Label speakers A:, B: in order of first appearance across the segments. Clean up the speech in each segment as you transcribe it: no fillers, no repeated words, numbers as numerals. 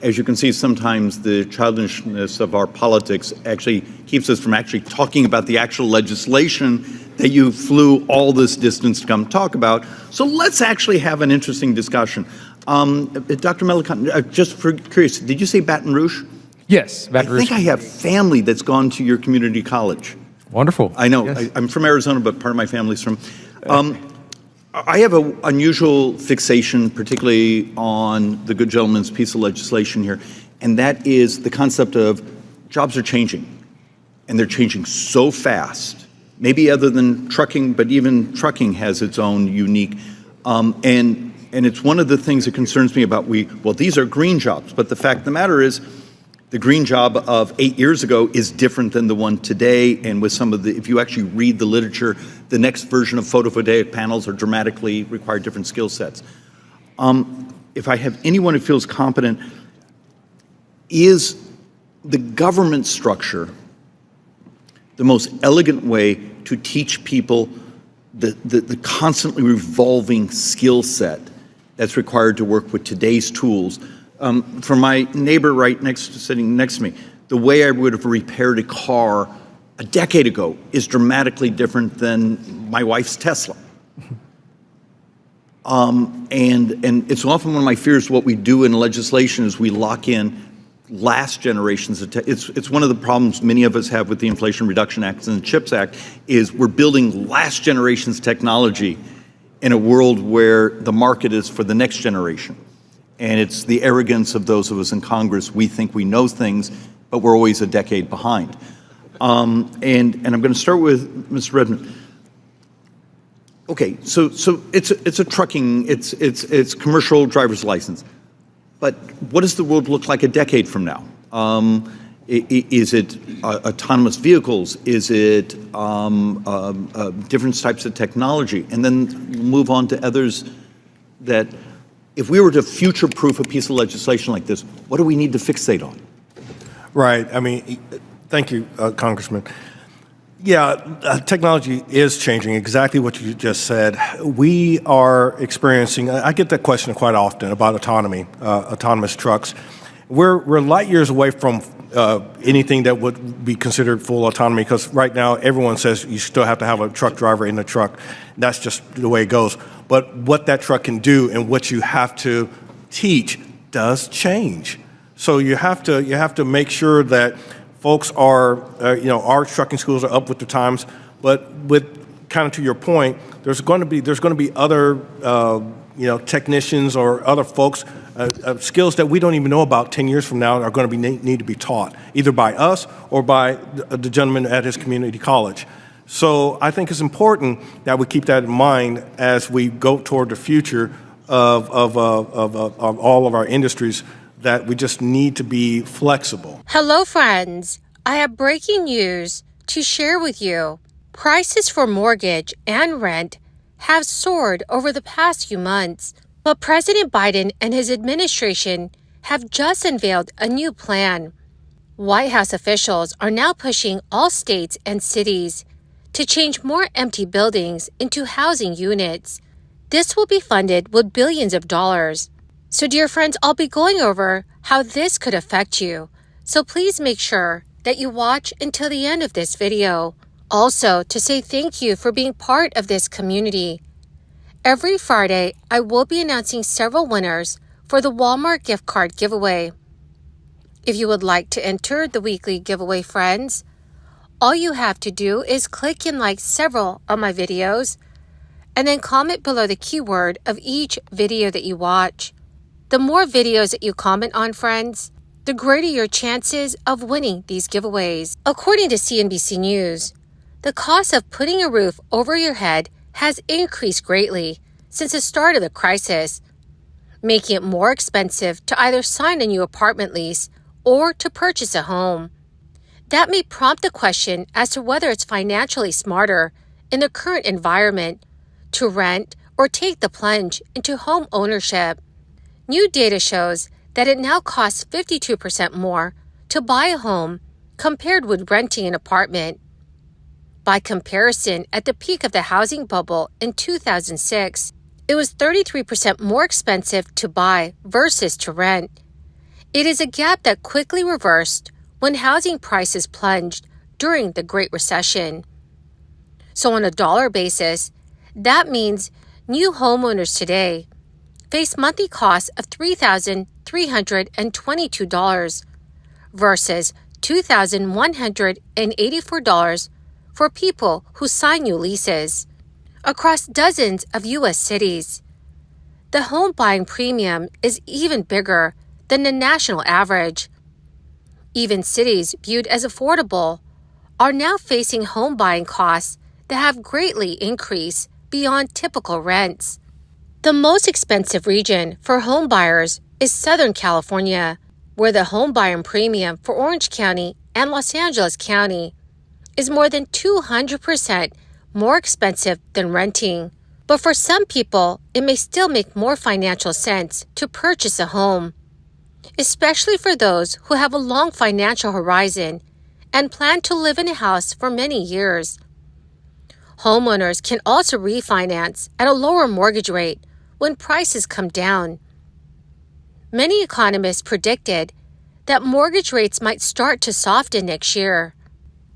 A: as you can see, sometimes the childishness of our politics actually keeps us from actually talking about the actual legislation that you flew all this distance to come talk about. So let's actually have an interesting discussion. Dr. Mellicott, just for curious, did you say Baton Rouge?
B: Yes, Baton Rouge.
A: I think I have family that's gone to your community college.
B: Wonderful.
A: I know.
B: Yes.
A: I'm from Arizona, but part of my family's from. I have an unusual fixation, particularly on the good gentleman's piece of legislation here, and that is the concept of jobs are changing, and they're changing so fast. Maybe other than trucking, but even trucking has its own unique, and it's one of the things that concerns me about these are green jobs, but the fact of the matter is, the green job of 8 years ago is different than the one today, and with some of the, if you actually read the literature, the next version of photovoltaic panels are dramatically require different skill sets. If I have anyone who feels competent, is the government structure the most elegant way to teach people the constantly revolving skill set that's required to work with today's tools? For my neighbor sitting next to me, the way I would have repaired a car a decade ago is dramatically different than my wife's Tesla. And it's often one of my fears. What we do in legislation is we lock in last generations of it's one of the problems many of us have with the Inflation Reduction Act and the CHIPS Act is we're building last generation's technology in a world where the market is for the next generation. And it's the arrogance of those of us in Congress. We think we know things, but we're always a decade behind. And I'm going to start with Mr. Redmond. Okay, so it's a trucking, it's commercial driver's license. But what does the world look like a decade from now? Is it autonomous vehicles? Is it different types of technology? And then move on to others that, if we were to future-proof a piece of legislation like this, what do we need to fixate on?
C: Right. I mean, thank you, Congressman. Yeah, technology is changing, exactly what you just said. We are experiencing, I get that question quite often about autonomy, autonomous trucks. We're light years away from anything that would be considered full autonomy, because right now everyone says you still have to have a truck driver in the truck. That's just the way it goes. But what that truck can do and what you have to teach does change. So you have to make sure that folks are, our trucking schools are up with the times. But with kind of to your point, there's going to be other technicians or other folks. Skills that we don't even know about 10 years from now are going to need to be taught, either by us or by the gentleman at his community college. So I think it's important that we keep that in mind as we go toward the future of all of our industries, that we just need to be flexible.
D: Hello, friends. I have breaking news to share with you. Prices for mortgage and rent have soared over the past few months. But President Biden and his administration have just unveiled a new plan. White House officials are now pushing all states and cities to change more empty buildings into housing units. This will be funded with billions of dollars. So, dear friends, I'll be going over how this could affect you. So please make sure that you watch until the end of this video. Also, to say thank you for being part of this community. Every Friday, I will be announcing several winners for the Walmart gift card giveaway. If you would like to enter the weekly giveaway, friends, all you have to do is click and like several of my videos, and then comment below the keyword of each video that you watch. The more videos that you comment on, friends, the greater your chances of winning these giveaways. According to CNBC News, the cost of putting a roof over your head has increased greatly since the start of the crisis, making it more expensive to either sign a new apartment lease or to purchase a home. That may prompt the question as to whether it's financially smarter in the current environment to rent or take the plunge into home ownership. New data shows that it now costs 52% more to buy a home compared with renting an apartment. By comparison, at the peak of the housing bubble in 2006, it was 33% more expensive to buy versus to rent. It is a gap that quickly reversed when housing prices plunged during the Great Recession. So on a dollar basis, that means new homeowners today face monthly costs of $3,322 versus $2,184 for people who sign new leases. Across dozens of U.S. cities, the home buying premium is even bigger than the national average. Even cities viewed as affordable are now facing home buying costs that have greatly increased beyond typical rents. The most expensive region for home buyers is Southern California, where the home buying premium for Orange County and Los Angeles County is more than 200% more expensive than renting. But for some people, it may still make more financial sense to purchase a home, especially for those who have a long financial horizon and plan to live in a house for many years. Homeowners can also refinance at a lower mortgage rate when prices come down. Many economists predicted that mortgage rates might start to soften next year.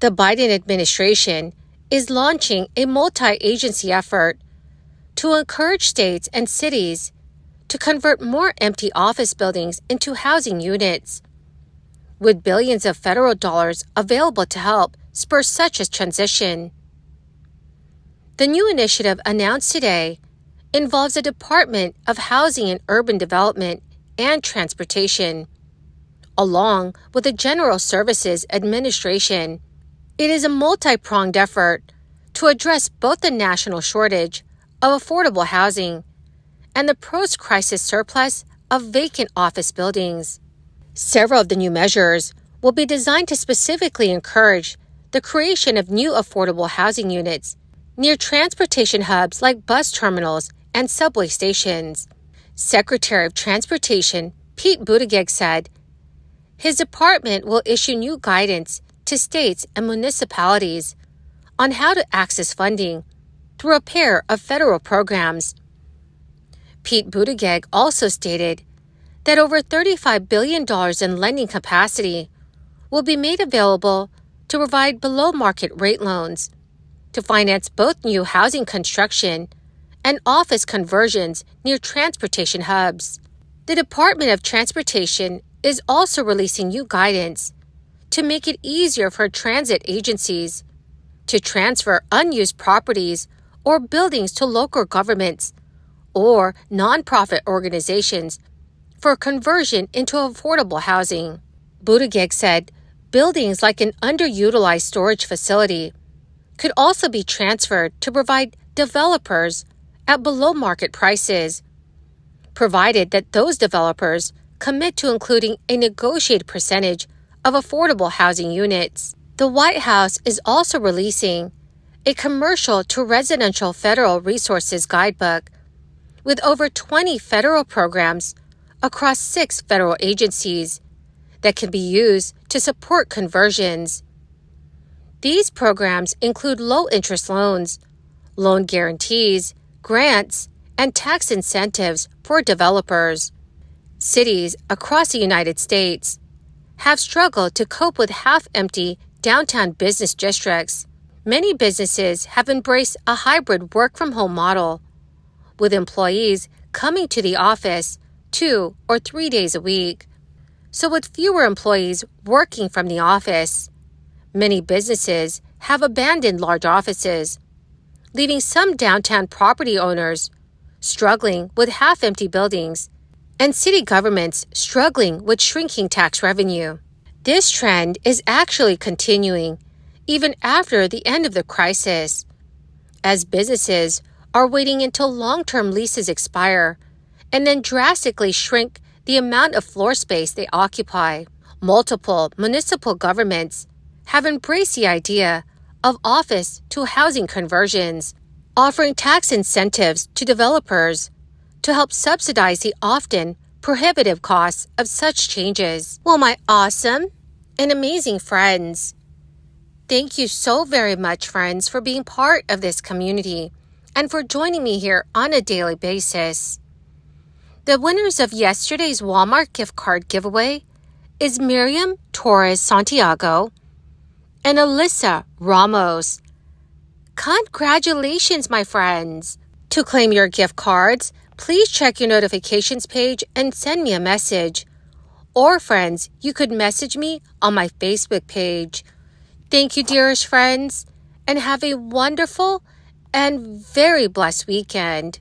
D: The Biden administration is launching a multi-agency effort to encourage states and cities to convert more empty office buildings into housing units, with billions of federal dollars available to help spur such a transition. The new initiative announced today involves the Department of Housing and Urban Development and Transportation, along with the General Services Administration. It is a multi-pronged effort to address both the national shortage of affordable housing and the post-crisis surplus of vacant office buildings. Several of the new measures will be designed to specifically encourage the creation of new affordable housing units near transportation hubs like bus terminals and subway stations. Secretary of Transportation Pete Buttigieg said his department will issue new guidance to states and municipalities on how to access funding through a pair of federal programs. Pete Buttigieg also stated that over $35 billion in lending capacity will be made available to provide below-market rate loans to finance both new housing construction and office conversions near transportation hubs. The Department of Transportation is also releasing new guidance to make it easier for transit agencies to transfer unused properties or buildings to local governments or nonprofit organizations for conversion into affordable housing. Buttigieg said buildings like an underutilized storage facility could also be transferred to provide developers at below-market prices, provided that those developers commit to including a negotiated percentage of affordable housing units. The White House is also releasing a commercial to residential federal resources guidebook with over 20 federal programs across 6 federal agencies that can be used to support conversions. These programs include low-interest loans, loan guarantees, grants, and tax incentives for developers. Cities across the United States have struggled to cope with half-empty downtown business districts. Many businesses have embraced a hybrid work-from-home model, with employees coming to the office 2 or 3 days a week. So with fewer employees working from the office, many businesses have abandoned large offices, leaving some downtown property owners struggling with half-empty buildings and city governments struggling with shrinking tax revenue. This trend is actually continuing even after the end of the crisis, as businesses are waiting until long-term leases expire and then drastically shrink the amount of floor space they occupy. Multiple municipal governments have embraced the idea of office to housing conversions, offering tax incentives to developers to help subsidize the often prohibitive costs of such changes. Well, my awesome and amazing friends, thank you so very much, friends, for being part of this community and for joining me here on a daily basis. The winners of yesterday's Walmart gift card giveaway is Miriam Torres Santiago and Alyssa Ramos. Congratulations, my friends! To claim your gift cards, please check your notifications page and send me a message. Or, friends, you could message me on my Facebook page. Thank you, dearest friends, and have a wonderful and very blessed weekend.